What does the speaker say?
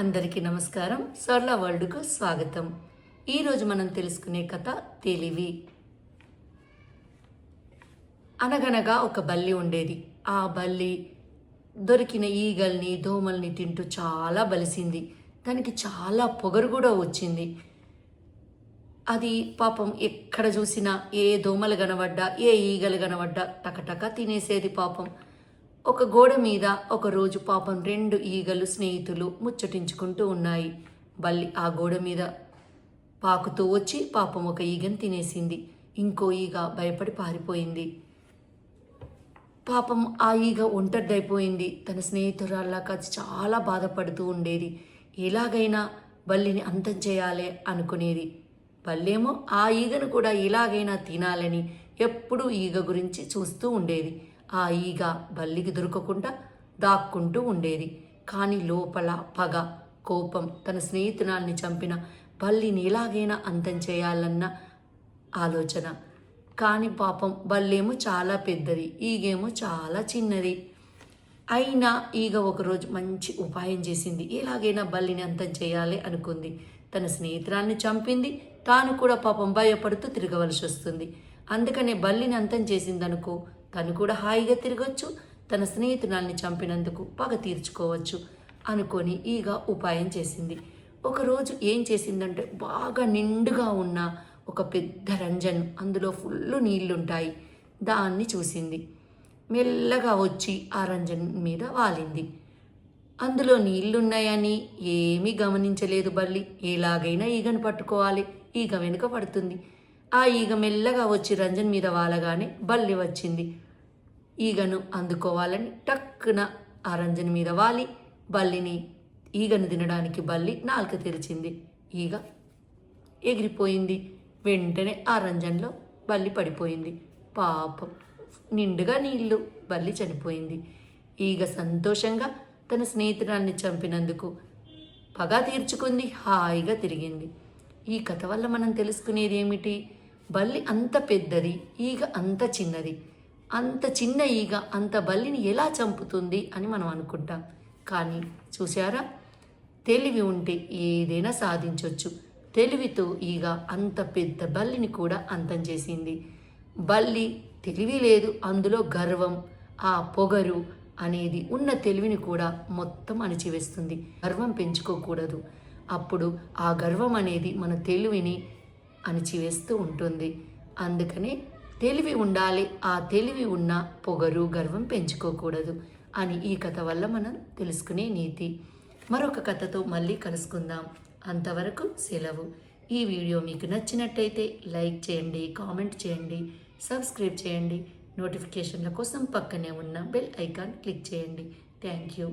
అందరికీ నమస్కారం. సరళ వరల్డ్కు స్వాగతం. ఈరోజు మనం తెలుసుకునే కథ తెలివి. అనగనగా ఒక బల్లి ఉండేది. ఆ బల్లి దొరికిన ఈగల్ని దోమల్ని తింటూ చాలా బలిసింది. దానికి చాలా పొగరు కూడా వచ్చింది. అది పాపం ఎక్కడ చూసినా ఏ దోమలు కనబడ్డా ఏ ఈగలు కనబడ్డా టకటక తినేసేది. పాపం ఒక గోడ మీద ఒకరోజు పాపం 2 ఈగలు స్నేహితులు ముచ్చటించుకుంటూ ఉన్నాయి. బల్లి ఆ గోడ మీద పాకుతూ వచ్చి పాపం ఒక ఈగను తినేసింది. ఇంకో ఈగ భయపడి పారిపోయింది. పాపం ఆ ఈగ ఒంటరిదైపోయింది. తన స్నేహితురాల్లా కలిసి చాలా బాధపడుతూ ఉండేది. ఎలాగైనా బల్లిని అంతం చేయాలి అనుకునేది. బల్లేమో ఆ ఈగను కూడా ఎలాగైనా తినాలని ఎప్పుడూ ఈగ గురించి చూస్తూ ఉండేది. ఆ ఈగ బల్లికి దొరకకుండా దాక్కుంటూ ఉండేది. కానీ లోపల పగ, కోపం, తన స్నేహితురాల్ని చంపిన బల్లిని ఎలాగైనా అంతం చేయాలన్న ఆలోచన. కానీ పాపం బల్లేమో చాలా పెద్దది, ఈగేమో చాలా చిన్నది. అయినా ఈగ ఒకరోజు మంచి ఉపాయం చేసింది. ఎలాగైనా బల్లిని అంతం చేయాలి అనుకుంది. తన స్నేహితురాల్ని చంపింది. తాను కూడా పాపం భయపడుతూ తిరగవలసి వస్తుంది. అందుకనే బల్లిని అంతం చేసిందనుకో తను కూడా హాయిగా తిరగచ్చు, తన స్నేహితురాల్ని చంపినందుకు పగ తీర్చుకోవచ్చు అనుకొని ఈగ ఉపాయం చేసింది. ఒకరోజు ఏం చేసిందంటే బాగా నిండుగా ఉన్న ఒక పెద్ద రంజన్, అందులో ఫుల్ నీళ్లుంటాయి, దాన్ని చూసింది. మెల్లగా వచ్చి ఆ రంజన్ మీద వాలింది. అందులో నీళ్లున్నాయని ఏమీ గమనించలేదు బల్లి. ఎలాగైనా ఈగను పట్టుకోవాలి, ఈగ వెనుక పడుతుంది. ఆ ఈగ మెల్లగా వచ్చి రంజన్ మీద వాలగానే బల్లి వచ్చింది. ఈగను అందుకోవాలని టక్కున ఆ రంజన్ మీద వాలి ఈగను తినడానికి బల్లి నాలుక తెరిచింది. ఈగ ఎగిరిపోయింది. వెంటనే ఆ రంజన్లో బల్లి పడిపోయింది. పాపం నిండుగా నీళ్లు, బల్లి చనిపోయింది. ఈగ సంతోషంగా తన స్నేహితురాల్ని చంపినందుకు పగ తీర్చుకుంది, హాయిగా తిరిగింది. ఈ కథ వల్ల మనం తెలుసుకునేది ఏమిటి? బల్లి అంత పెద్దది, ఈగ అంత చిన్నది. అంత చిన్న ఈగ అంత బల్లిని ఎలా చంపుతుంది అని మనం అనుకుంటాం. కానీ చూసారా, తెలివి ఉంటే ఏదైనా సాధించవచ్చు. తెలివితో ఈగ అంత పెద్ద బల్లిని కూడా అంతం చేసింది. బల్లి తెలివి లేదు, అందులో గర్వం, ఆ పొగరు అనేది ఉన్న తెలివిని కూడా మొత్తం అణిచివేస్తుంది. గర్వం పెంచుకోకూడదు. అప్పుడు ఆ గర్వం అనేది మన తెలివిని అణిచివేస్తూ ఉంటుంది. అందుకనే తెలివి ఉండాలి, ఆ తెలివి ఉన్న పొగరు గర్వం పెంచుకోకూడదు అని ఈ కథ వల్ల మనం తెలుసుకునే నీతి. మరొక కథతో మళ్ళీ కలుసుకుందాం. అంతవరకు సెలవు. ఈ వీడియో మీకు నచ్చినట్టయితే లైక్ చేయండి, కామెంట్ చేయండి, సబ్స్క్రైబ్ చేయండి. నోటిఫికేషన్ల కోసం పక్కనే ఉన్న బెల్ ఐకాన్ క్లిక్ చేయండి. Thank you.